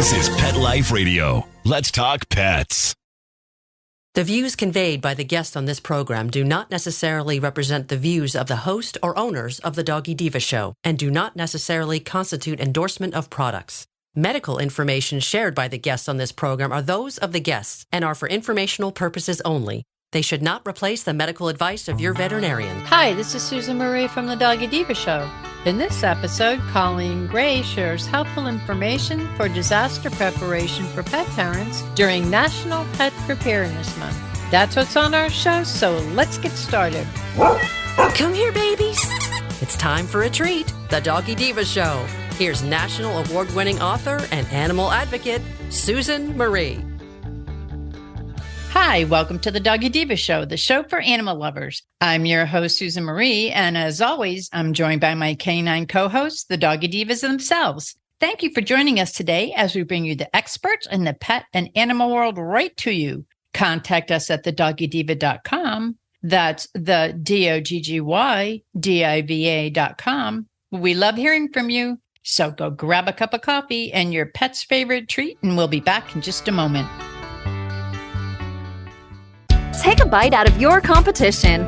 This is Pet Life Radio. Let's talk pets. The views conveyed by the guests on this program do not necessarily represent the views of the host or owners of the Doggy Diva Show and do not necessarily constitute endorsement of products. Medical information shared by the guests on this program are those of the guests and are for informational purposes only. They should not replace the medical advice of your veterinarian. Hi, this is Susan Marie from the Doggy Diva Show. In this episode, Colleen Gray shares helpful information for disaster preparation for pet parents during National Pet Preparedness Month. That's what's on our show, so let's get started. Come here, babies. It's time for a treat. The Doggy Diva Show. Here's national award-winning author and animal advocate, Susan Marie. Hi, welcome to the Doggy Diva Show, the show for animal lovers. I'm your host, Susan Marie, and as always, I'm joined by my canine co-hosts, the Doggy Divas themselves. Thank you for joining us today as we bring you the experts in the pet and animal world right to you. Contact us at thedoggydiva.com. That's the DOGGYDIVA.com. We love hearing from you, so go grab a cup of coffee and your pet's favorite treat, and we'll be back in just a moment. Take a bite out of your competition.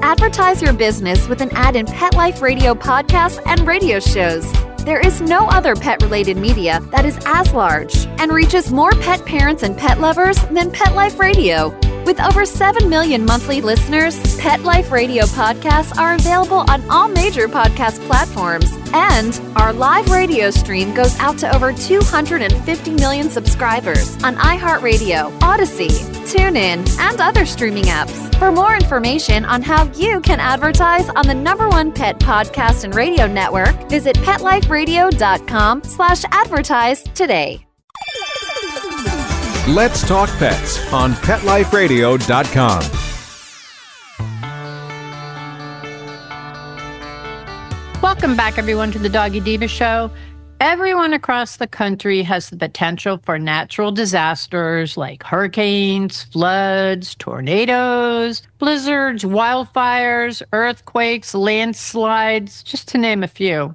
Advertise your business with an ad in Pet Life Radio podcasts and radio shows. There is no other pet-related media that is as large and reaches more pet parents and pet lovers than Pet Life Radio. With over 7 million monthly listeners, Pet Life Radio podcasts are available on all major podcast platforms. And our live radio stream goes out to over 250 million subscribers on iHeartRadio, Odyssey, TuneIn, and other streaming apps. For more information on how you can advertise on the #1 pet podcast and radio network, visit PetLifeRadio.com/advertise today. Let's Talk Pets on PetLifeRadio.com. Welcome back, everyone, to the Doggy Diva Show. Everyone across the country has the potential for natural disasters like hurricanes, floods, tornadoes, blizzards, wildfires, earthquakes, landslides, just to name a few.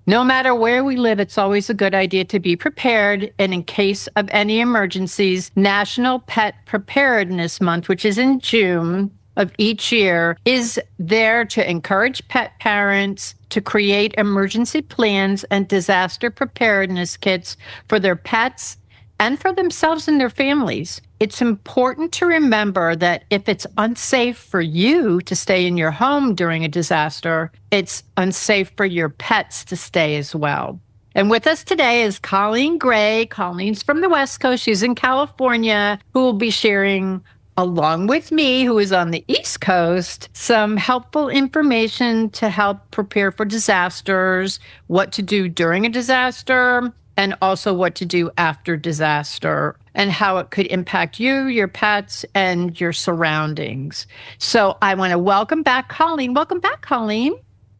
No matter where we live, it's always a good idea to be prepared. And in case of any emergencies, National Pet Preparedness Month, which is in June of each year, is there to encourage pet parents to create emergency plans and disaster preparedness kits for their pets and for themselves and their families. It's important to remember that if it's unsafe for you to stay in your home during a disaster, it's unsafe for your pets to stay as well. And with us today is Colleen Gray. Colleen's from the West Coast. She's in California, who will be sharing, along with me, who is on the East Coast, some helpful information to help prepare for disasters, what to do during a disaster, and also what to do after disaster, and how it could impact you, your pets, and your surroundings. So I want to welcome back Colleen. Welcome back, Colleen.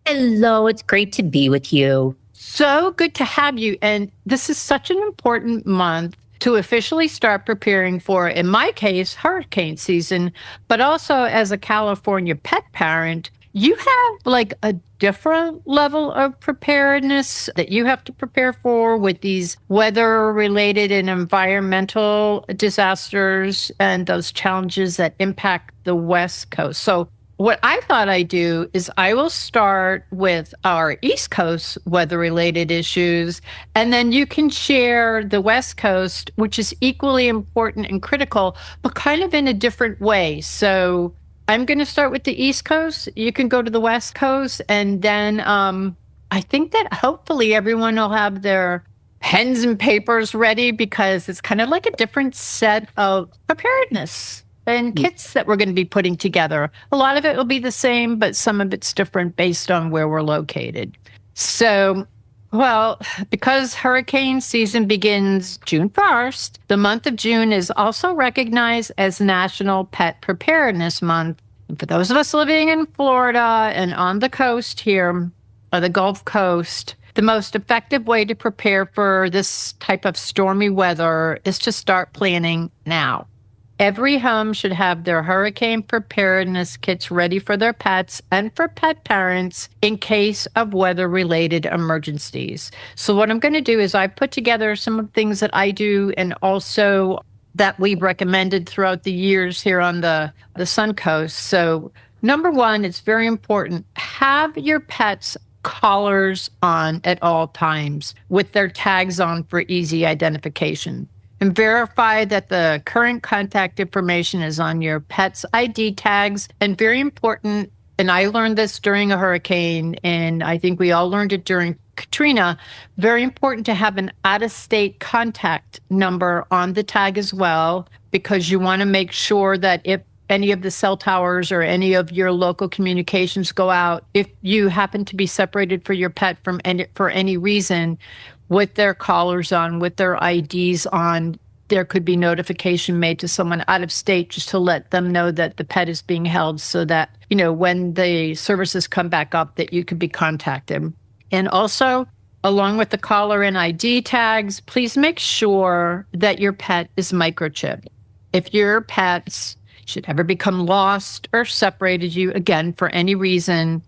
Hello, it's great to be with you. So good to have you. And this is such an important month to officially start preparing for, in my case, hurricane season, but also as a California pet parent, you have like a different level of preparedness that you have to prepare for with these weather-related and environmental disasters and those challenges that impact the West Coast. So what I thought I'd do is I will start with our East Coast weather-related issues, and then you can share the West Coast, which is equally important and critical, but kind of in a different way. So I'm going to start with the East Coast. You can go to the West Coast, and then I think that hopefully everyone will have their pens and papers ready because it's kind of like a different set of preparedness and kits that we're going to be putting together. A lot of it will be the same, but some of it's different based on where we're located. So, well, because hurricane season begins June 1st, the month of June is also recognized as National Pet Preparedness Month. And for those of us living in Florida and on the coast here, or the Gulf Coast, the most effective way to prepare for this type of stormy weather is to start planning now. Every home should have their hurricane preparedness kits ready for their pets and for pet parents in case of weather-related emergencies. So what I'm going to do is I put together some of the things that I do and also that we've recommended throughout the years here on the Sun Coast. So number one, it's very important, have your pets collars on at all times with their tags on for easy identification. And verify that the current contact information is on your pet's ID tags. And very important, and I learned this during a hurricane, and I think we all learned it during Katrina, very important to have an out-of-state contact number on the tag as well, because you want to make sure that if any of the cell towers or any of your local communications go out, if you happen to be separated for your pet for any reason, with their collars on, with their IDs on, there could be notification made to someone out of state just to let them know that the pet is being held so that, when the services come back up, that you could be contacted. And also, along with the collar and ID tags, please make sure that your pet is microchipped. If your pets should ever become lost or separated you, again, for any reason,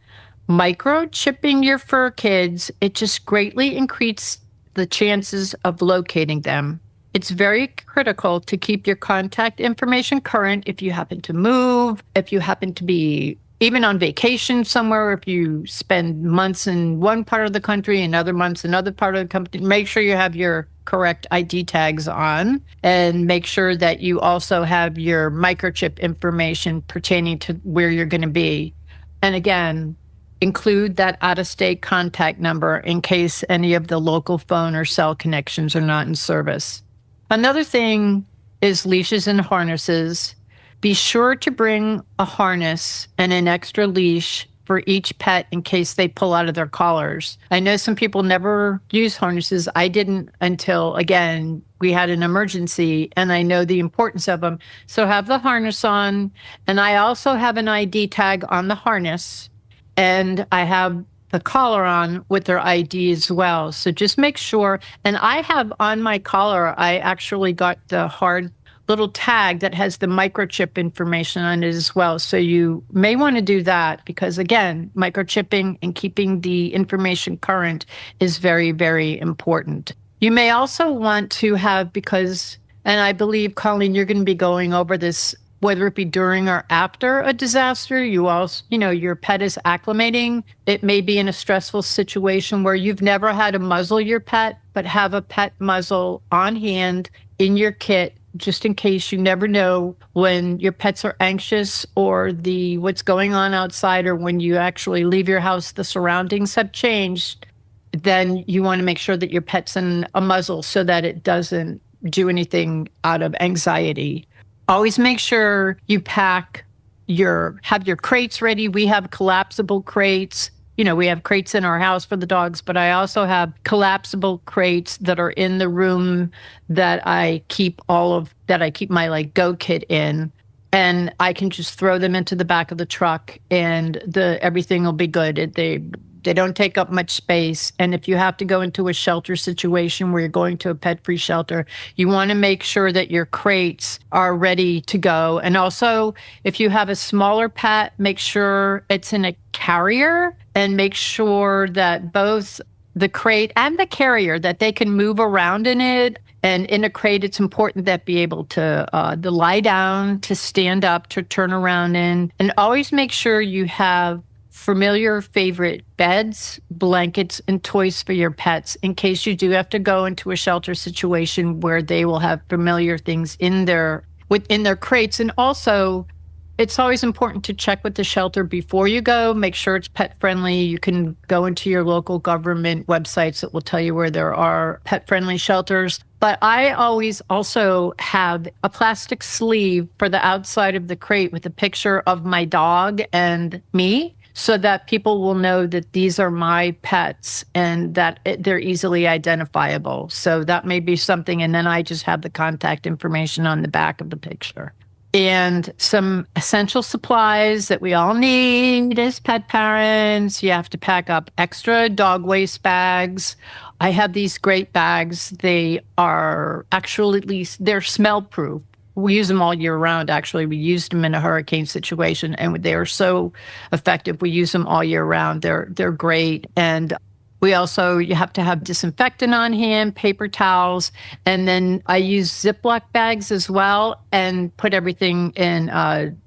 microchipping your fur kids, it just greatly increases the chances of locating them. It's very critical to keep your contact information current if you happen to move, if you happen to be even on vacation somewhere, if you spend months in one part of the country and other months in another part of the country, make sure you have your correct ID tags on and make sure that you also have your microchip information pertaining to where you're going to be. And again, include that out-of-state contact number in case any of the local phone or cell connections are not in service. Another thing is leashes and harnesses. Be sure to bring a harness and an extra leash for each pet in case they pull out of their collars. I know some people never use harnesses. I didn't until, again, we had an emergency, and I know the importance of them. So have the harness on, and I also have an ID tag on the harness, and I have the collar on with their ID as well. So just make sure. And I have on my collar, I actually got the hard little tag that has the microchip information on it as well. So you may want to do that because, again, microchipping and keeping the information current is very, very important. You may also want to have, and I believe, Colleen, you're going to be going over this, whether it be during or after a disaster, you also, your pet is acclimating. It may be in a stressful situation where you've never had to muzzle your pet, but have a pet muzzle on hand in your kit, just in case. You never know when your pets are anxious or what's going on outside, or when you actually leave your house, the surroundings have changed. Then you want to make sure that your pet's in a muzzle so that it doesn't do anything out of anxiety. Always make sure you have your crates ready. We have collapsible crates. We have crates in our house for the dogs, but I also have collapsible crates that are in the room that I keep my go kit in, and I can just throw them into the back of the truck and everything will be good. They don't take up much space. And if you have to go into a shelter situation where you're going to a pet-free shelter, you want to make sure that your crates are ready to go. And also, if you have a smaller pet, make sure it's in a carrier, and make sure that both the crate and the carrier, that they can move around in it. And in a crate, it's important that be able to lie down, to stand up, to turn around in. And always make sure you have familiar favorite beds, blankets, and toys for your pets in case you do have to go into a shelter situation where they will have familiar things within their crates. And also, it's always important to check with the shelter before you go. Make sure it's pet friendly. You can go into your local government websites that will tell you where there are pet friendly shelters. But I always also have a plastic sleeve for the outside of the crate with a picture of my dog and me, so that people will know that these are my pets and that they're easily identifiable. So that may be something. And then I just have the contact information on the back of the picture. And some essential supplies that we all need as pet parents. You have to pack up extra dog waste bags. I have these great bags. They are they're smell proof. We use them all year round. Actually, we used them in a hurricane situation, and they are so effective. We use them all year round. They're great. And you have to have disinfectant on hand, paper towels, and then I use Ziploc bags as well and put everything in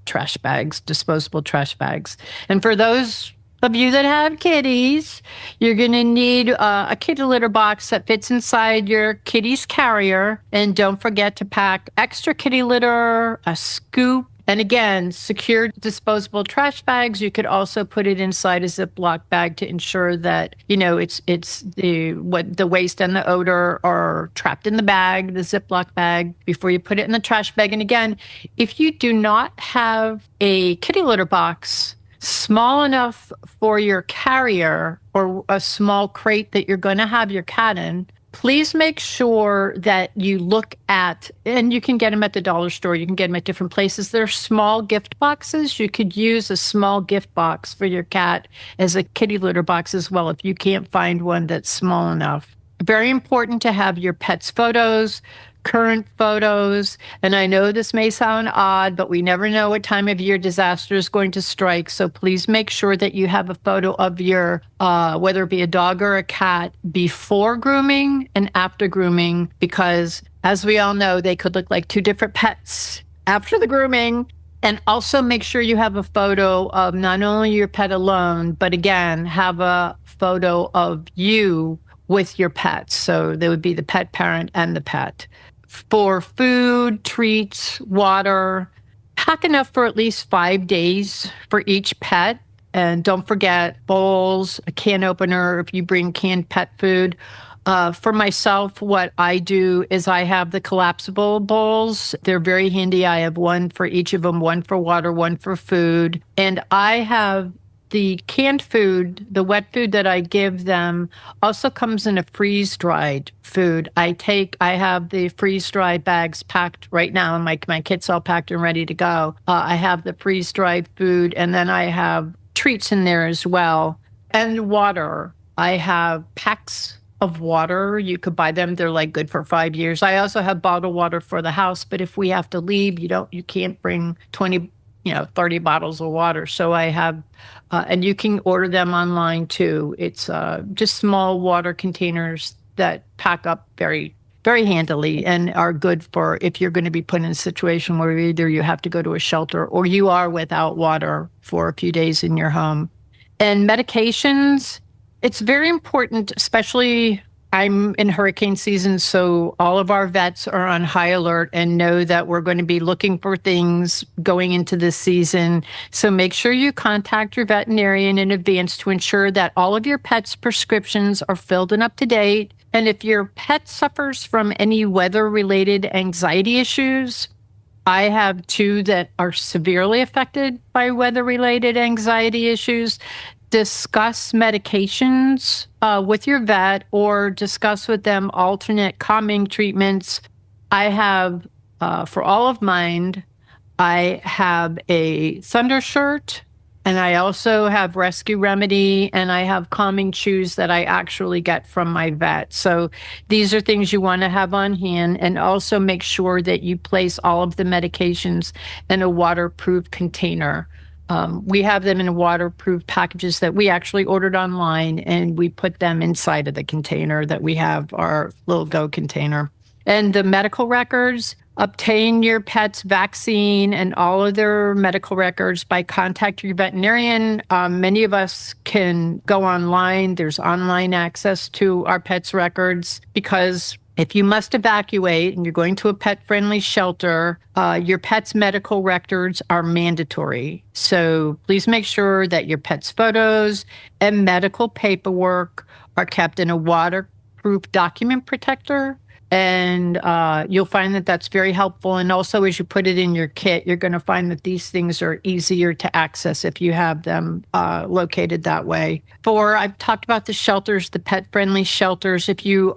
trash bags, disposable trash bags. And for those of you that have kitties, you're going to need a kitty litter box that fits inside your kitty's carrier. And don't forget to pack extra kitty litter, a scoop, and again, secure disposable trash bags. You could also put it inside a Ziploc bag to ensure that, it's the waste and the odor are trapped in the bag, the Ziploc bag, before you put it in the trash bag. And again, if you do not have a kitty litter box small enough for your carrier or a small crate that you're going to have your cat in, please make sure that you look at, and you can get them at the dollar store, you can get them at different places. They're small gift boxes. You could use a small gift box for your cat as a kitty litter box as well if you can't find one that's small enough. Very important to have your pet's photos, current photos. And I know this may sound odd, but we never know what time of year disaster is going to strike. So please make sure that you have a photo of your, whether it be a dog or a cat, before grooming and after grooming, because as we all know, they could look like two different pets after the grooming. And also make sure you have a photo of not only your pet alone, but again, have a photo of you with your pets. So there would be the pet parent and the pet. For food, treats, water, pack enough for at least 5 days for each pet. And don't forget bowls, a can opener if you bring canned pet food. For myself, what I do is I have the collapsible bowls. They're very handy. I have one for each of them, one for water, one for food. And I have the canned food, the wet food that I give them also comes in a freeze-dried food. I have the freeze-dried bags packed right now, and my kit's all packed and ready to go. I have the freeze-dried food, and then I have treats in there as well. And water. I have packs of water. You could buy them. They're like good for 5 years. I also have bottled water for the house, but if we have to leave, you can't bring 30 bottles of water. So I have, and you can order them online too. It's just small water containers that pack up very, very handily and are good for if you're going to be put in a situation where either you have to go to a shelter or you are without water for a few days in your home. And medications, it's very important, especially I'm in hurricane season, so all of our vets are on high alert and know that we're going to be looking for things going into this season. So make sure you contact your veterinarian in advance to ensure that all of your pet's prescriptions are filled and up to date. And if your pet suffers from any weather-related anxiety issues, I have two that are severely affected by weather-related anxiety issues. Discuss medications with your vet or discuss with them alternate calming treatments. I have, for all of mine, I have a Thunder shirt, and I also have Rescue Remedy, and I have calming chews that I actually get from my vet. So these are things you want to have on hand, and also make sure that you place all of the medications in a waterproof container. We have them in waterproof packages that we actually ordered online, and we put them inside of the container that we have, our little Go container. And the medical records, obtain your pet's vaccine and all of their medical records by contacting your veterinarian. Many of us can go online. There's online access to our pet's records because if you must evacuate and you're going to a pet-friendly shelter, your pet's medical records are mandatory. So please make sure that your pet's photos and medical paperwork are kept in a waterproof document protector. And you'll find that that's very helpful. And also, as you put it in your kit, you're going to find that these things are easier to access if you have them located that way. I've talked about the shelters, the pet-friendly shelters. If you're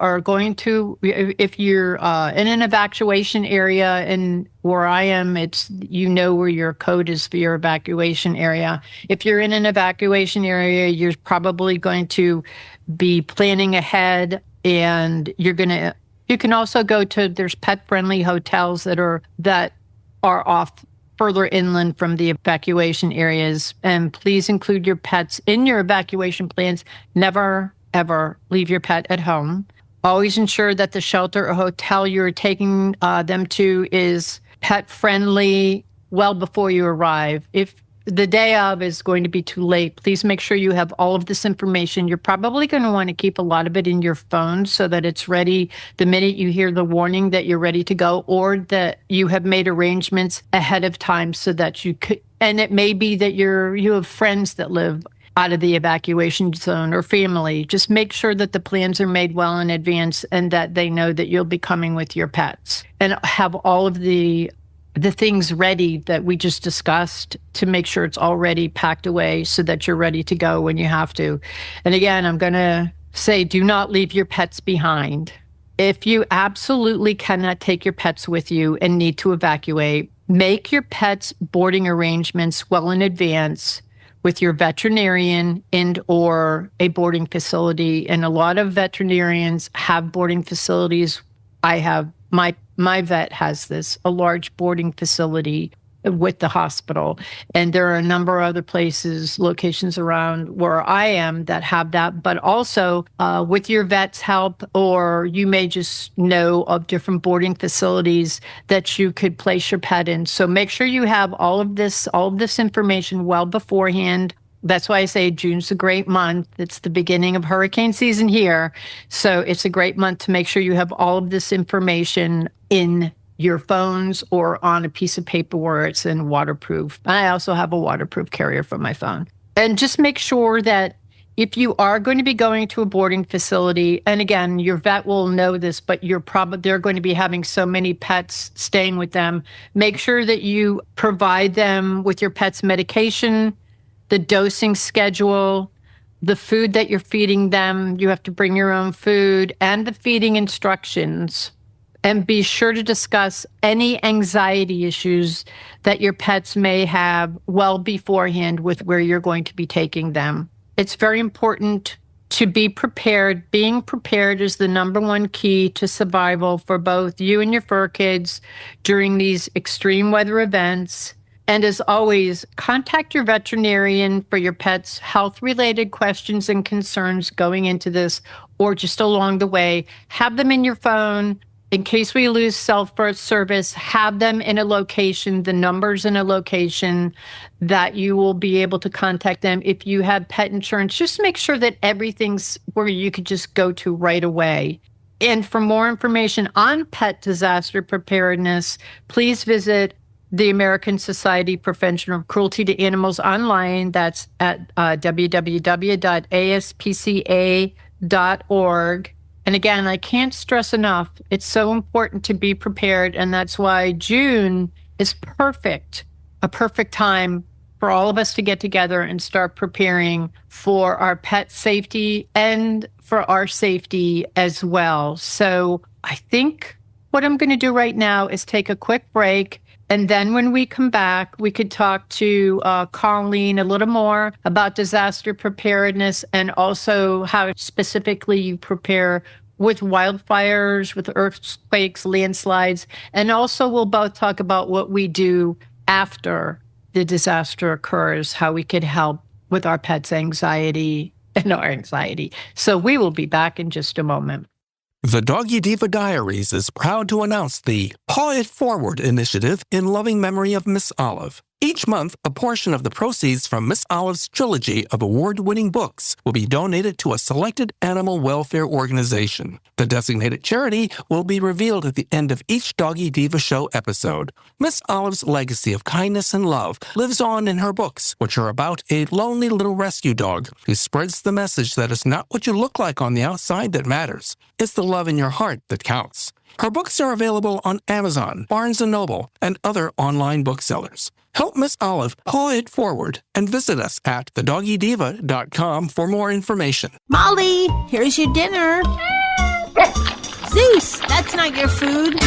in an evacuation area, and where I am, it's where your code is for your evacuation area. If you're in an evacuation area, you're probably going to be planning ahead, and you can also go to, there's pet-friendly hotels that are off further inland from the evacuation areas. And please include your pets in your evacuation plans. Never, ever leave your pet at home. Always ensure that the shelter or hotel you're taking them to is pet friendly well before you arrive. If the day of is going to be too late, please make sure you have all of this information. You're probably going to want to keep a lot of it in your phone so that it's ready the minute you hear the warning that you're ready to go, or that you have made arrangements ahead of time so that you could. And it may be that you have friends that live out of the evacuation zone or family. Just make sure that the plans are made well in advance and that they know that you'll be coming with your pets, and have all of the things ready that we just discussed to make sure it's already packed away so that you're ready to go when you have to. And again, I'm going to say, do not leave your pets behind. If you absolutely cannot take your pets with you and need to evacuate, make your pets' boarding arrangements well in advance with your veterinarian and or a boarding facility. And a lot of veterinarians have boarding facilities. I have my vet has a large boarding facility with the hospital. And there are a number of other places, locations around where I am that have that. But also with your vet's help, or you may just know of different boarding facilities that you could place your pet in. So make sure you have all of this information well beforehand. That's why I say June's a great month. It's the beginning of hurricane season here. So it's a great month to make sure you have all of this information in your phones or on a piece of paper where it's in waterproof. I also have a waterproof carrier for my phone. And just make sure that if you are going to be going to a boarding facility, and again, your vet will know this, but they're going to be having so many pets staying with them, make sure that you provide them with your pet's medication, the dosing schedule, the food that you're feeding them. You have to bring your own food, and the feeding instructions. And be sure to discuss any anxiety issues that your pets may have well beforehand with where you're going to be taking them. It's very important to be prepared. Being prepared is the number one key to survival for both you and your fur kids during these extreme weather events. And as always, contact your veterinarian for your pet's health-related questions and concerns going into this, or just along the way. Have them in your phone. In case we lose cell phone service, have them in a location, the numbers in a location that you will be able to contact them. If you have pet insurance, just make sure that everything's where you could just go to right away. And for more information on pet disaster preparedness, please visit the American Society of Prevention of Cruelty to Animals online. That's at www.aspca.org. And again, I can't stress enough, it's so important to be prepared. And that's why June is a perfect time for all of us to get together and start preparing for our pet safety and for our safety as well. So I think what I'm going to do right now is take a quick break. And then when we come back, we could talk to Colleen a little more about disaster preparedness, and also how specifically you prepare with wildfires, with earthquakes, landslides. And also we'll both talk about what we do after the disaster occurs, how we could help with our pets' anxiety and our anxiety. So we will be back in just a moment. The Doggy Diva Diaries is proud to announce the Paw It Forward initiative in loving memory of Miss Olive. Each month, a portion of the proceeds from Miss Olive's trilogy of award-winning books will be donated to a selected animal welfare organization. The designated charity will be revealed at the end of each Doggy Diva Show episode. Miss Olive's legacy of kindness and love lives on in her books, which are about a lonely little rescue dog who spreads the message that it's not what you look like on the outside that matters. It's the love in your heart that counts. Her books are available on Amazon, Barnes & Noble, and other online booksellers. Help Miss Olive paw it forward and visit us at thedoggydiva.com for more information. Molly, here's your dinner. Zeus, that's not your food.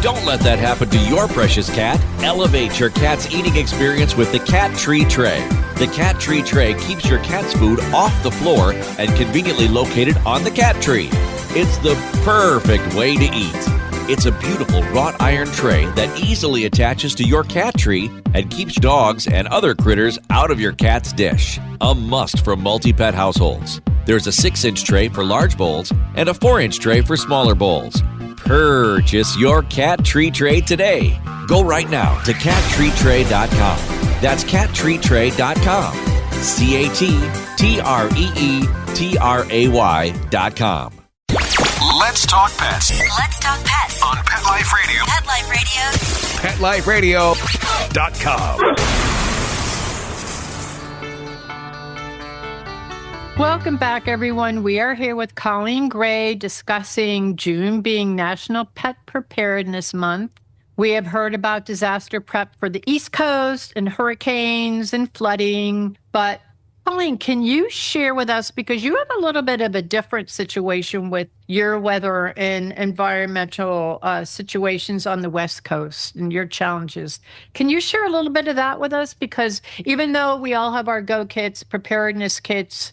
Don't let that happen to your precious cat. Elevate your cat's eating experience with the Cat Tree Tray. The Cat Tree Tray keeps your cat's food off the floor and conveniently located on the cat tree. It's the perfect way to eat. It's a beautiful wrought iron tray that easily attaches to your cat tree and keeps dogs and other critters out of your cat's dish. A must for multi-pet households. There's a 6-inch tray for large bowls and a 4-inch tray for smaller bowls. Purchase your cat tree tray today. Go right now to cattreetray.com. That's cattreetray.com. CATTREETRAY.com. Let's talk pets Let's talk pets on Pet Life Radio. Pet Life Radio. PetLifeRadio.com. Welcome back, everyone. We are here with Colleen Gray discussing June being National Pet Preparedness Month. We have heard about disaster prep for the East Coast and hurricanes and flooding. But Colleen, can you share with us, because you have a little bit of a different situation with your weather and environmental situations on the West Coast and your challenges. Can you share a little bit of that with us? Because even though we all have our Go kits, preparedness kits,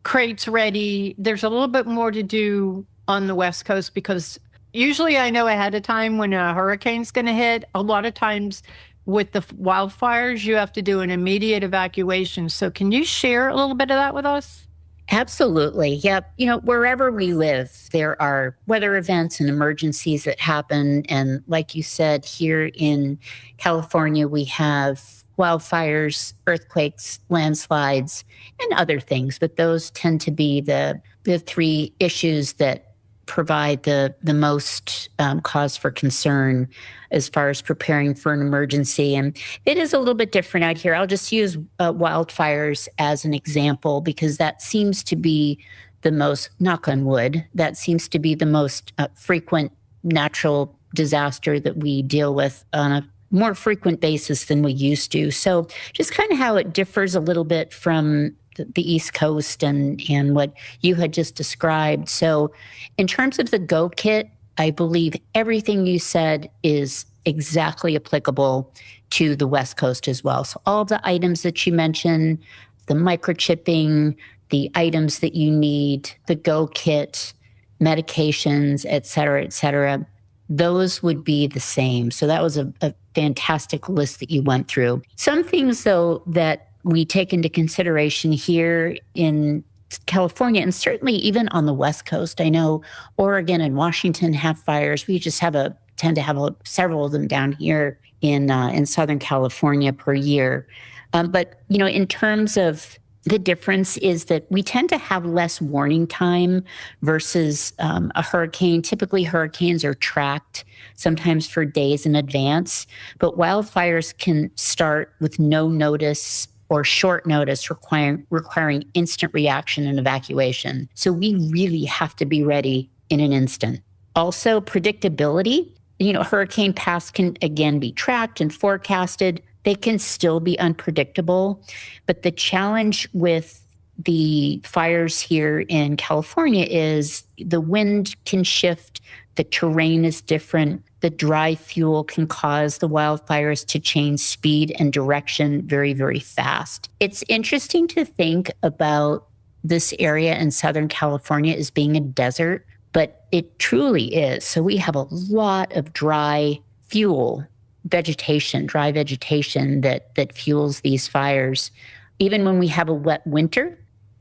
crates ready, there's a little bit more to do on the West Coast, because usually I know ahead of time when a hurricane's going to hit. A lot of times with the wildfires, you have to do an immediate evacuation. So can you share a little bit of that with us? Absolutely. Yep. Wherever we live, there are weather events and emergencies that happen. And like you said, here in California, we have wildfires, earthquakes, landslides, and other things. But those tend to be the three issues that provide the most cause for concern as far as preparing for an emergency. And it is a little bit different out here. I'll just use wildfires as an example, because that seems to be the most, knock on wood, that seems to be the most frequent natural disaster that we deal with on a more frequent basis than we used to. So just kind of how it differs a little bit from the East Coast and what you had just described. So in terms of the Go kit, I believe everything you said is exactly applicable to the West Coast as well. So all of the items that you mentioned, the microchipping, the items that you need, the Go kit, medications, et cetera, those would be the same. So that was a fantastic list that you went through. Some things, though, that we take into consideration here in California, and certainly even on the West Coast. I know Oregon and Washington have fires. We just tend to have several of them down here in Southern California per year. But in terms of the difference is that we tend to have less warning time versus a hurricane. Typically, hurricanes are tracked sometimes for days in advance, but wildfires can start with no notice or short notice, requiring instant reaction and evacuation. So we really have to be ready in an instant. Also, predictability. Hurricane paths can, again, be tracked and forecasted. They can still be unpredictable. But the challenge with the fires here in California is the wind can shift, the terrain is different, the dry fuel can cause the wildfires to change speed and direction very, very fast. It's interesting to think about this area in Southern California as being a desert, but it truly is. So we have a lot of dry vegetation that fuels these fires. Even when we have a wet winter,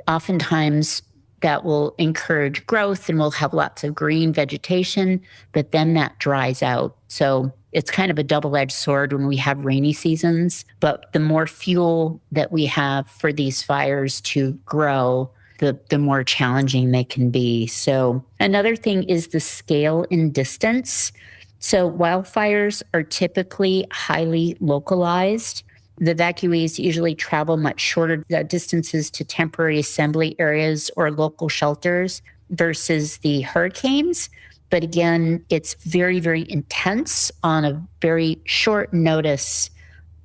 oftentimes that will encourage growth and we'll have lots of green vegetation, but then that dries out. So it's kind of a double-edged sword when we have rainy seasons, but the more fuel that we have for these fires to grow, the more challenging they can be. So another thing is the scale and distance. So wildfires are typically highly localized. The evacuees usually travel much shorter distances to temporary assembly areas or local shelters versus the hurricanes. But again, it's very, very intense on a very short notice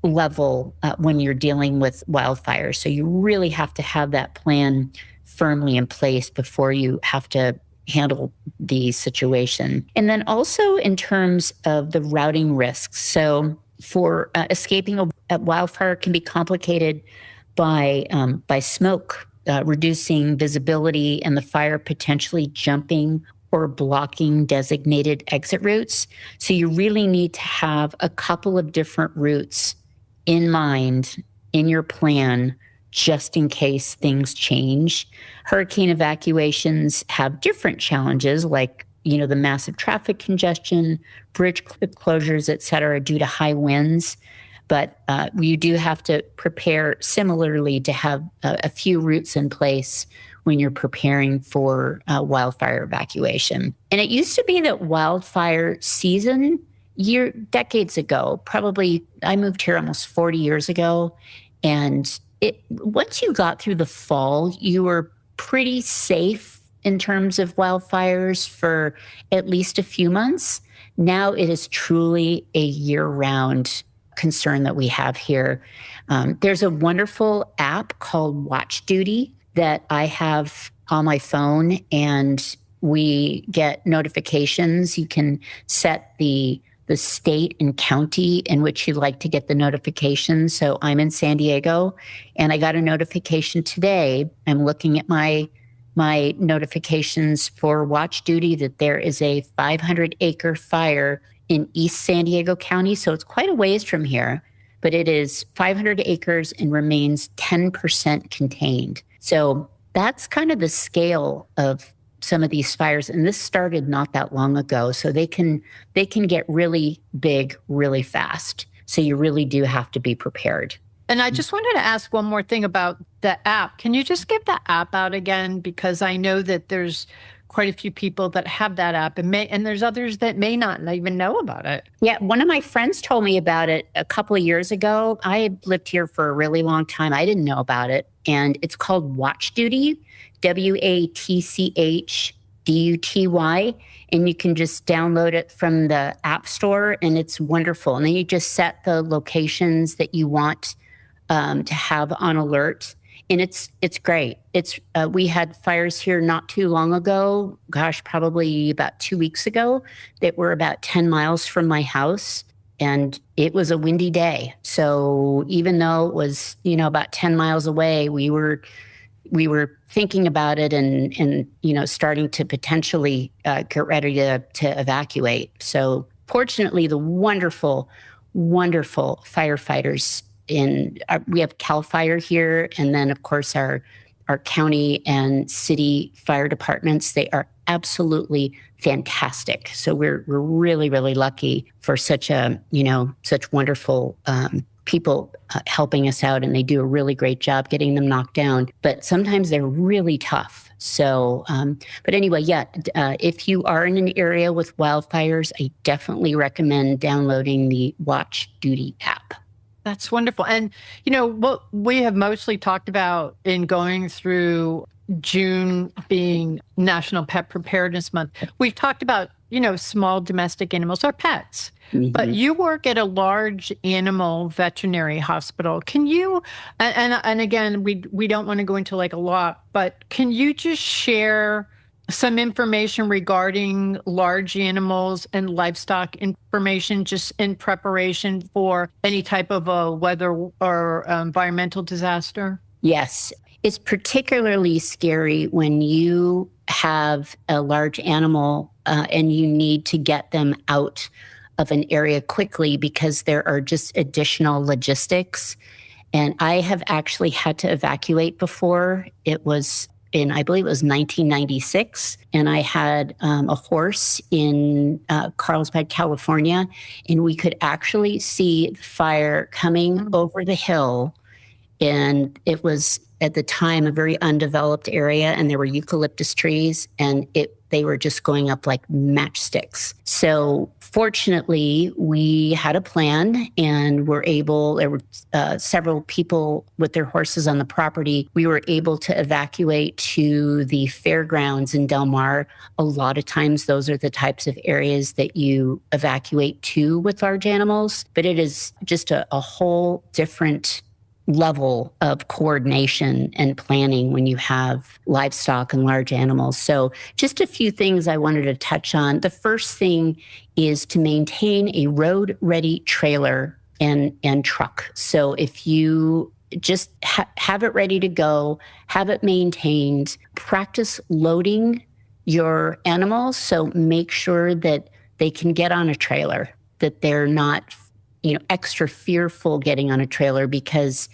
level when you're dealing with wildfires. So you really have to have that plan firmly in place before you have to handle the situation. And then also in terms of the routing risks. So for escaping a wildfire can be complicated by smoke, reducing visibility and the fire potentially jumping or blocking designated exit routes. So you really need to have a couple of different routes in mind in your plan, just in case things change. Hurricane evacuations have different challenges, like, the massive traffic congestion, bridge closures, et cetera, due to high winds. But you do have to prepare similarly to have a few routes in place when you're preparing for wildfire evacuation. And it used to be that wildfire season, decades ago, probably I moved here almost 40 years ago, and once you got through the fall, you were pretty safe in terms of wildfires for at least a few months. Now it is truly a year-round concern that we have here. There's a wonderful app called Watch Duty that I have on my phone, and we get notifications. You can set the state and county in which you'd like to get the notifications. So I'm in San Diego, and I got a notification today. I'm looking at my notifications for Watch Duty that there is a 500-acre fire in East San Diego County. So it's quite a ways from here, but it is 500 acres and remains 10% contained. So that's kind of the scale of some of these fires. And this started not that long ago. So they can get really big, really fast. So you really do have to be prepared. And I just wanted to ask one more thing about the app. Can you just give the app out again? Because I know that there's quite a few people that have that app, and there's others that may not even know about it. Yeah, one of my friends told me about it a couple of years ago. I had lived here for a really long time. I didn't know about it. And it's called Watch Duty, WATCHDUTY. And you can just download it from the App Store, and it's wonderful. And then you just set the locations that you want to have on alert. And it's great. We had fires here not too long ago, probably about 2 weeks ago, that were about 10 miles from my house. And it was a windy day. So even though it was, about 10 miles away, we were thinking about it and starting to potentially get ready to evacuate. So fortunately, the wonderful, wonderful firefighters we have CAL FIRE here, and then of course our county and city fire departments, they are absolutely fantastic. So we're really, really lucky for such wonderful people helping us out, and they do a really great job getting them knocked down. But sometimes they're really tough. So, but anyway, if you are in an area with wildfires, I definitely recommend downloading the Watch Duty app. That's wonderful. And, what we have mostly talked about in going through June being National Pet Preparedness Month, we've talked about, small domestic animals or pets. Mm-hmm. But you work at a large animal veterinary hospital. Can you, and again, we don't want to go into like a lot, but can you just share some information regarding large animals and livestock information just in preparation for any type of a weather or environmental disaster? Yes. It's particularly scary when you have a large animal and you need to get them out of an area quickly because there are just additional logistics. And I have actually had to evacuate before. It was I believe it was 1996, and I had a horse in Carlsbad, California, and we could actually see the fire coming over the hill. And it was, at the time, a very undeveloped area, and there were eucalyptus trees, and they were just going up like matchsticks. So fortunately, we had a plan, and there were several people with their horses on the property. We were able to evacuate to the fairgrounds in Del Mar. A lot of times, those are the types of areas that you evacuate to with large animals, but it is just a whole different level of coordination and planning when you have livestock and large animals. So just a few things I wanted to touch on. The first thing is to maintain a road-ready trailer and truck. So if you just have it ready to go, have it maintained, practice loading your animals. So make sure that they can get on a trailer, that they're not, extra fearful getting on a trailer, because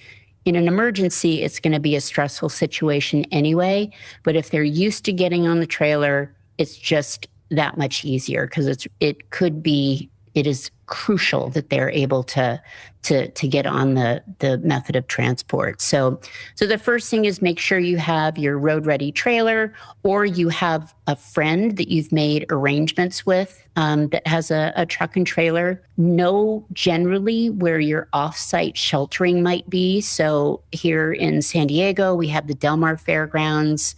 in an emergency, it's going to be a stressful situation anyway. But if they're used to getting on the trailer, it's just that much easier, because it is crucial that they're able to get on the method of transport. So the first thing is make sure you have your road-ready trailer, or you have a friend that you've made arrangements with that has a truck and trailer. Know generally where your off-site sheltering might be. So here in San Diego, we have the Del Mar Fairgrounds.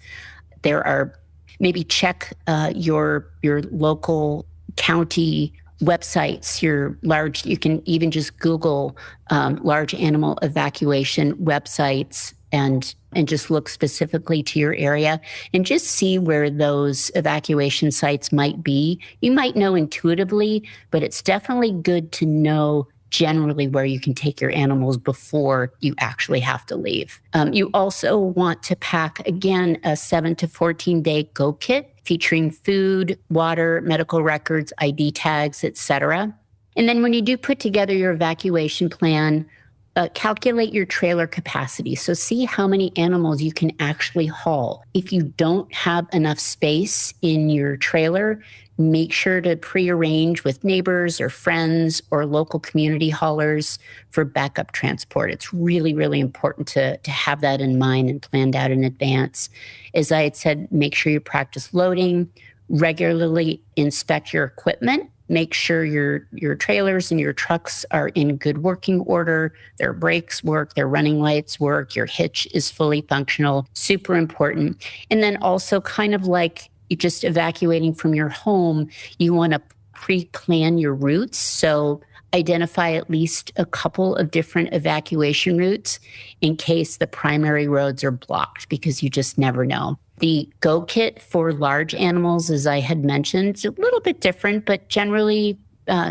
There are, maybe check your local county websites, you can even just Google large animal evacuation websites and just look specifically to your area and just see where those evacuation sites might be. You might know intuitively, but it's definitely good to know generally where you can take your animals before you actually have to leave. You also want to pack, again, a 7 to 14 day go kit featuring food, water, medical records, ID tags, etc. And then when you do put together your evacuation plan, calculate your trailer capacity. So see how many animals you can actually haul. If you don't have enough space in your trailer, make sure to pre-arrange with neighbors or friends or local community haulers for backup transport. It's really, really important to have that in mind and planned out in advance. As I had said, make sure you practice loading, regularly inspect your equipment, make sure your trailers and your trucks are in good working order, their brakes work, their running lights work, your hitch is fully functional, super important. And then also, kind of like just evacuating from your home, you want to pre-plan your routes. So identify at least a couple of different evacuation routes in case the primary roads are blocked, because you just never know. The Go Kit for large animals, as I had mentioned, is a little bit different, but generally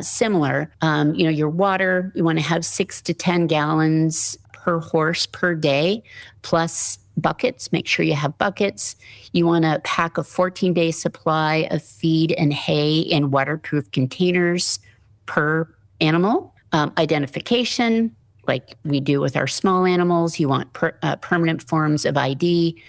similar. Your water, you want to have 6 to 10 gallons per horse per day, plus buckets. Make sure you have buckets. You want to pack a 14-day supply of feed and hay in waterproof containers per animal. Identification, like we do with our small animals. You want permanent forms of ID,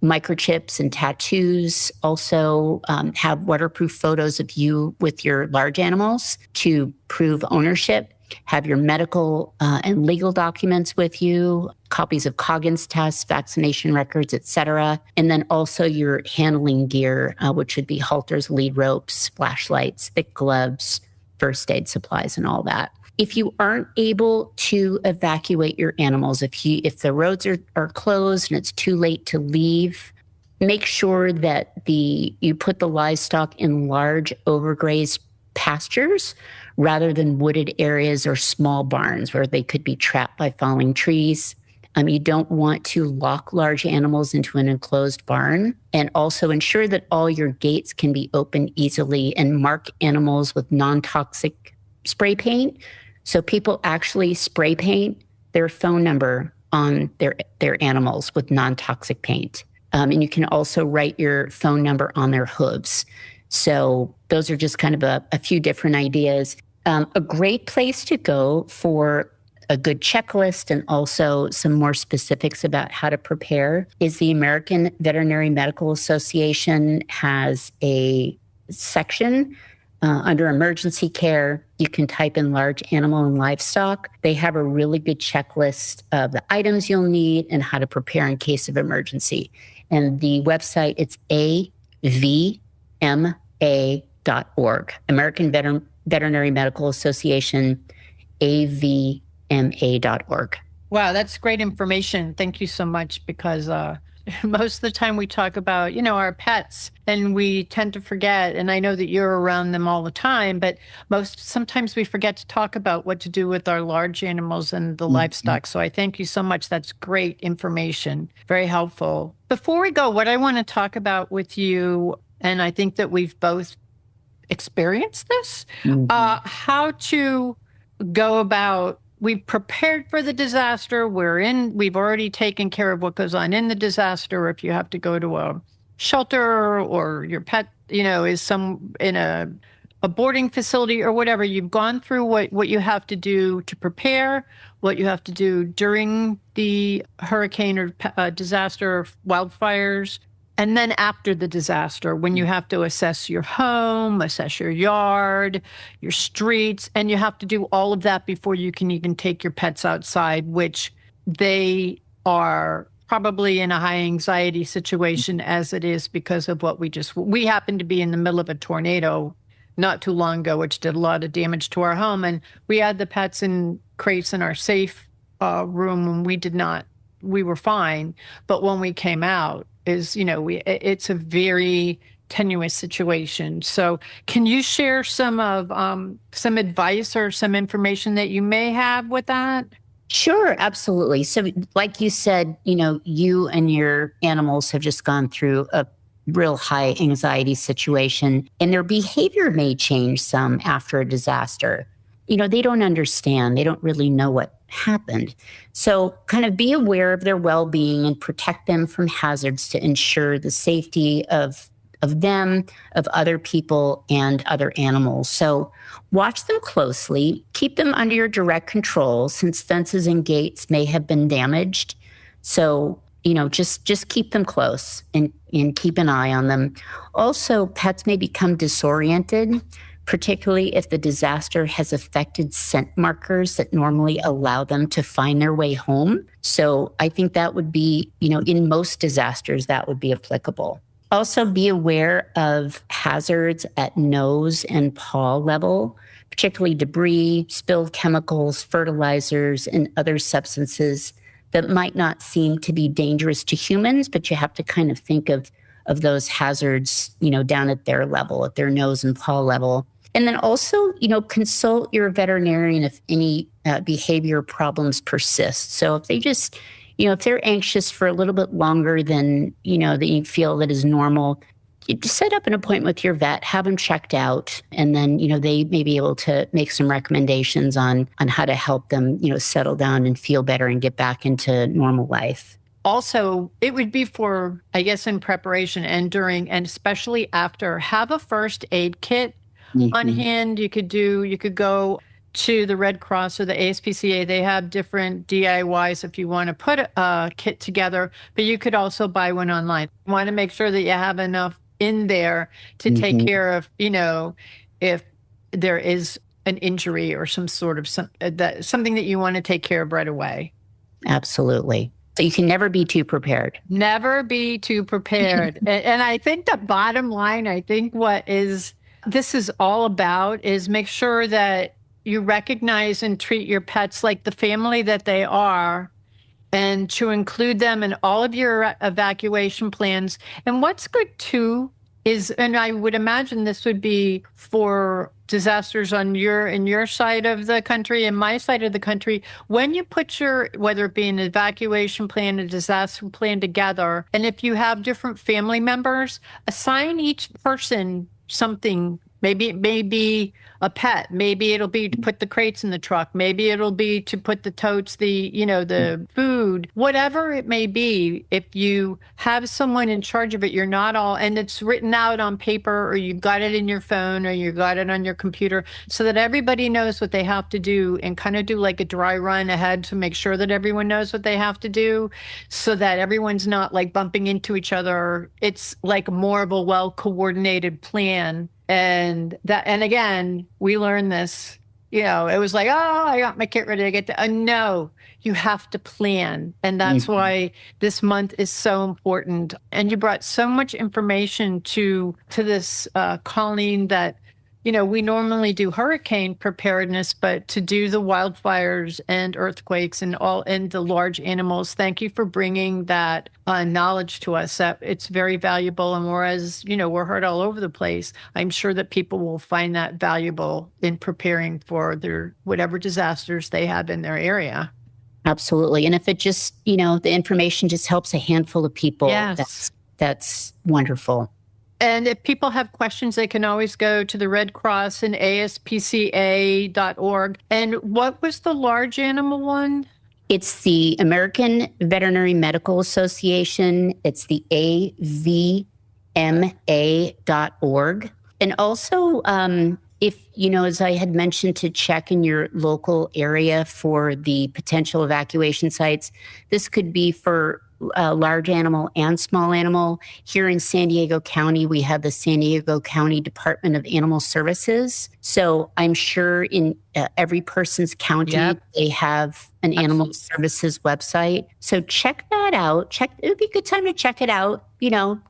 microchips and tattoos. Also have waterproof photos of you with your large animals to prove ownership. Have your medical and legal documents with you, copies of Coggins tests, vaccination records, etc. And then also your handling gear, which would be halters, lead ropes, flashlights, thick gloves, first aid supplies, and all that. If you aren't able to evacuate your animals, if the roads are closed and it's too late to leave, make sure that you put the livestock in large overgrazed pastures rather than wooded areas or small barns where they could be trapped by falling trees. You don't want to lock large animals into an enclosed barn, and also ensure that all your gates can be opened easily, and mark animals with non-toxic spray paint. So people actually spray paint their phone number on their animals with non-toxic paint. And you can also write your phone number on their hooves. So those are just kind of a few different ideas. A great place to go for a good checklist and also some more specifics about how to prepare is the American Veterinary Medical Association has a section under emergency care. You can type in large animal and livestock. They have a really good checklist of the items you'll need and how to prepare in case of emergency. And the website, it's avma.org, American Veterinary Medical Association, avma.org. Wow, that's great information. Thank you so much, because most of the time we talk about, our pets, and we tend to forget, and I know that you're around them all the time, but sometimes we forget to talk about what to do with our large animals and the livestock. So I thank you so much. That's great information. Very helpful. Before we go, what I want to talk about with you, and I think that we've both experienced this, how to go about, we've prepared for the disaster. We've already taken care of what goes on in the disaster. If you have to go to a shelter or your pet, is in a boarding facility or whatever, you've gone through what you have to do to prepare, what you have to do during the hurricane or disaster or wildfires, and then after the disaster, when you have to assess your home, assess your yard, your streets, and you have to do all of that before you can even take your pets outside, which they are probably in a high anxiety situation as it is because of what we happened to be in the middle of a tornado not too long ago, which did a lot of damage to our home. And we had the pets in crates in our safe room, and we were fine. But when we came out, it's a very tenuous situation. So can you share some advice or some information that you may have with that? Sure, absolutely. So like you said, you and your animals have just gone through a real high anxiety situation, and their behavior may change some after a disaster. They don't understand. They don't really know what happened. So kind of be aware of their well-being and protect them from hazards to ensure the safety of them, of other people, and other animals. So watch them closely. Keep them under your direct control since fences and gates may have been damaged. So just keep them close and keep an eye on them. Also, pets may become disoriented, particularly if the disaster has affected scent markers that normally allow them to find their way home. So I think that would be, in most disasters, that would be applicable. Also be aware of hazards at nose and paw level, particularly debris, spilled chemicals, fertilizers, and other substances that might not seem to be dangerous to humans, but you have to kind of think of those hazards, down at their level, at their nose and paw level. And then also, consult your veterinarian if any behavior problems persist. So if they just, if they're anxious for a little bit longer than, that you feel that is normal, you just set up an appointment with your vet, have them checked out, and then, they may be able to make some recommendations on how to help them, settle down and feel better and get back into normal life. Also, it would be for, I guess, in preparation and during, and especially after, have a first aid kit on hand. You could go to the Red Cross or the ASPCA. They have different DIYs if you want to put a kit together, but you could also buy one online. You want to make sure that you have enough in there to take care of, if there is an injury or some sort of something that you want to take care of right away. Absolutely. So you can never be too prepared. Never be too prepared. And I think the bottom line, what this is all about is make sure that you recognize and treat your pets like the family that they are, and to include them in all of your evacuation plans. And what's good too is, and I would imagine this would be for disasters in your side of the country and my side of the country, when you put whether it be an evacuation plan, a disaster plan together, and if you have different family members, assign each person something. Maybe it may be a pet. Maybe it'll be to put the crates in the truck. Maybe it'll be to put the totes, the food, whatever it may be. If you have someone in charge of it, you're not all, and it's written out on paper, or you've got it in your phone, or you got it on your computer, so that everybody knows what they have to do, and kind of do like a dry run ahead to make sure that everyone knows what they have to do, so that everyone's not like bumping into each other. It's like more of a well-coordinated plan. And again, we learned this, it was like, oh, I got my kit ready to get to, no, you have to plan. And that's why this month is so important. And you brought so much information to this, Colleen, that, we normally do hurricane preparedness, but to do the wildfires and earthquakes and the large animals, thank you for bringing that knowledge to us. That it's very valuable. And whereas, we're heard all over the place, I'm sure that people will find that valuable in preparing for their whatever disasters they have in their area. Absolutely. And if it just, the information just helps a handful of people, yes, that's wonderful. And if people have questions, they can always go to the Red Cross and ASPCA.org. And what was the large animal one? It's the American Veterinary Medical Association. It's the ma.org. And also, if, as I had mentioned, to check in your local area for the potential evacuation sites, this could be for large animal and small animal. Here in San Diego County, we have the San Diego County Department of Animal Services. So I'm sure in every person's county, they have an Animal Services website. So check that out. It would be a good time to check it out,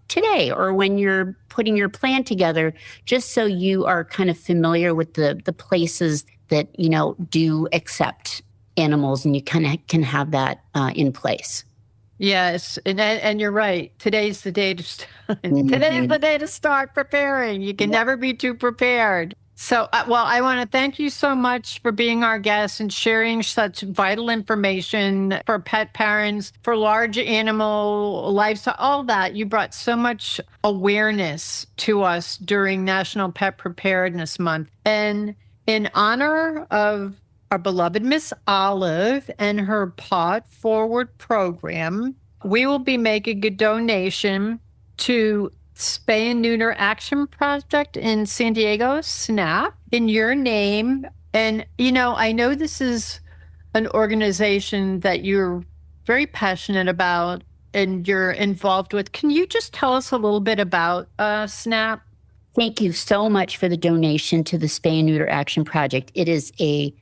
today or when you're putting your plan together, just so you are kind of familiar with the places that, do accept animals, and you kind of can have that in place. Yes, and you're right. Today's the day to today's the day to start preparing. You can never be too prepared. So, I want to thank you so much for being our guest and sharing such vital information for pet parents, for large animal livestock, all that. You brought so much awareness to us during National Pet Preparedness Month. And in honor of our beloved Miss Olive and her Pod Forward program, we will be making a donation to Spay and Neuter Action Project in San Diego, SNAP, in your name. And, I know this is an organization that you're very passionate about and you're involved with. Can you just tell us a little bit about SNAP? Thank you so much for the donation to the Spay and Neuter Action Project. It is an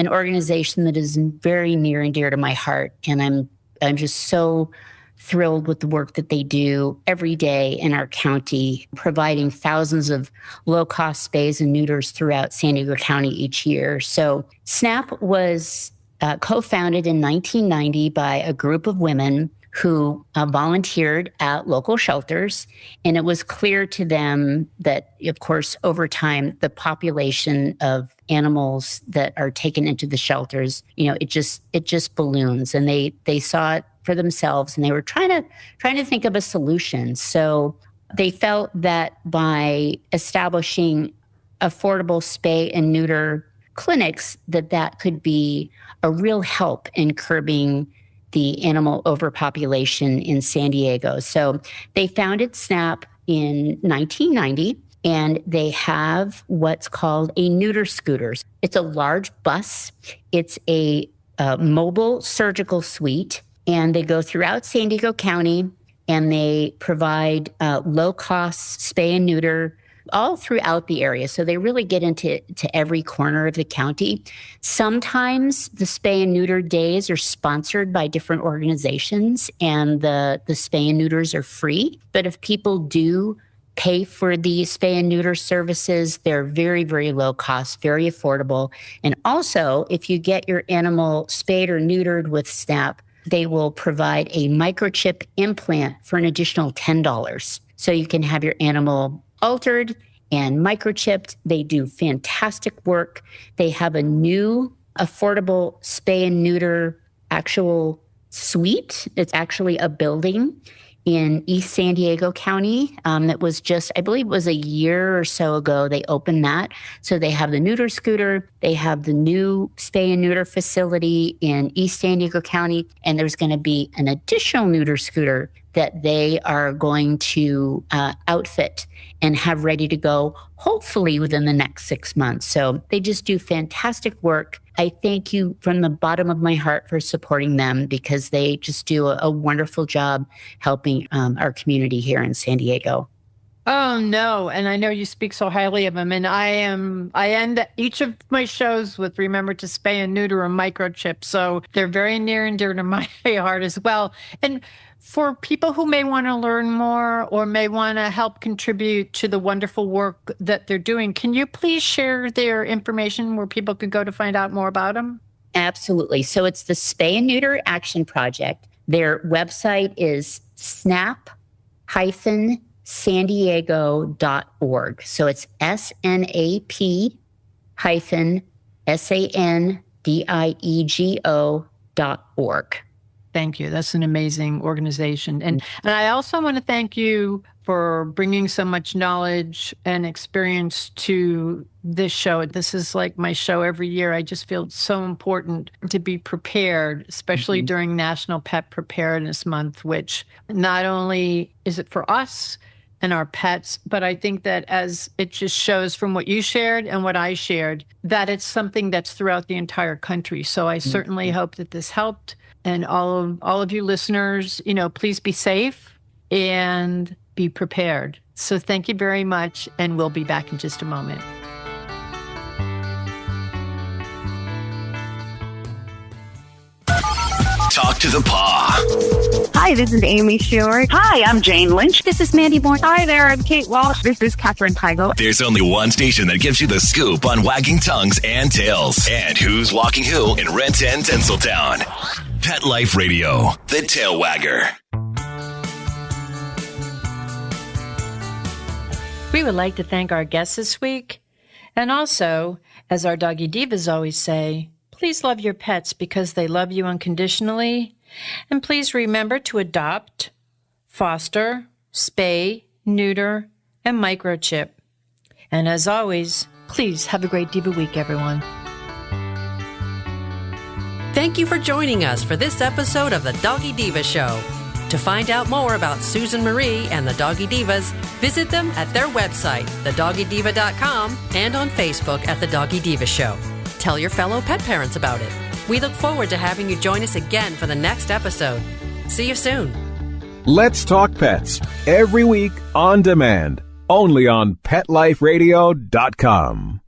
organization that is very near and dear to my heart. And I'm just so thrilled with the work that they do every day in our county, providing thousands of low-cost spays and neuters throughout San Diego County each year. So SNAP was co-founded in 1990 by a group of women who volunteered at local shelters. And it was clear to them that, of course, over time, the population of animals that are taken into the shelters, it just balloons. And they saw it for themselves, and they were trying to think of a solution. So they felt that by establishing affordable spay and neuter clinics, that could be a real help in curbing the animal overpopulation in San Diego. So they founded SNAP in 1990, and they have what's called a neuter scooters. It's a large bus. It's a mobile surgical suite, and they go throughout San Diego County, and they provide low-cost spay and neuter all throughout the area. So they really get into every corner of the county. Sometimes the spay and neuter days are sponsored by different organizations, and the spay and neuters are free. But if people do pay for the spay and neuter services, they're very, very low cost, very affordable. And also, if you get your animal spayed or neutered with SNAP, they will provide a microchip implant for an additional $10. So you can have your animal altered and microchipped. They do fantastic work. They have a new affordable spay and neuter actual suite. It's actually a building in East San Diego County that was just, I believe it was a year or so ago, they opened that. So they have the neuter scooter, they have the new spay and neuter facility in East San Diego County, and there's going to be an additional neuter scooter that they are going to outfit and have ready to go, hopefully within the next 6 months. So they just do fantastic work. I thank you from the bottom of my heart for supporting them, because they just do a wonderful job helping our community here in San Diego. Oh, no. And I know you speak so highly of them. And I end each of my shows with remember to spay and neuter a microchip. So they're very near and dear to my heart as well. And for people who may want to learn more or may want to help contribute to the wonderful work that they're doing, can you please share their information where people can go to find out more about them? Absolutely. So it's the Spay and Neuter Action Project. Their website is snap-sandiego.org. So it's snap-sandiego.org. Thank you. That's an amazing organization. And I also want to thank you for bringing so much knowledge and experience to this show. This is like my show every year. I just feel it's so important to be prepared, especially during National Pet Preparedness Month, which not only is it for us and our pets. But I think that as it just shows from what you shared and what I shared, that it's something that's throughout the entire country. So I certainly hope that this helped. And all of you listeners, please be safe and be prepared. So thank you very much. And we'll be back in just a moment. Talk to the paw. Hi, this is Amy Short. Hi, I'm Jane Lynch. This is Mandy Moore. Hi there, I'm Kate Walsh. This is Catherine Heigl. There's only one station that gives you the scoop on wagging tongues and tails. And who's walking who in Renton and Tinseltown. Pet Life Radio, the tail wagger. We would like to thank our guests this week. And also, as our Doggy Divas always say, please love your pets because they love you unconditionally. And please remember to adopt, foster, spay, neuter, and microchip. And as always, please have a great Diva week, everyone. Thank you for joining us for this episode of the Doggy Diva Show. To find out more about Susan Marie and the Doggy Divas, visit them at their website, thedoggydiva.com, and on Facebook at The Doggy Diva Show. Tell your fellow pet parents about it. We look forward to having you join us again for the next episode. See you soon. Let's Talk Pets, every week on demand, only on PetLifeRadio.com.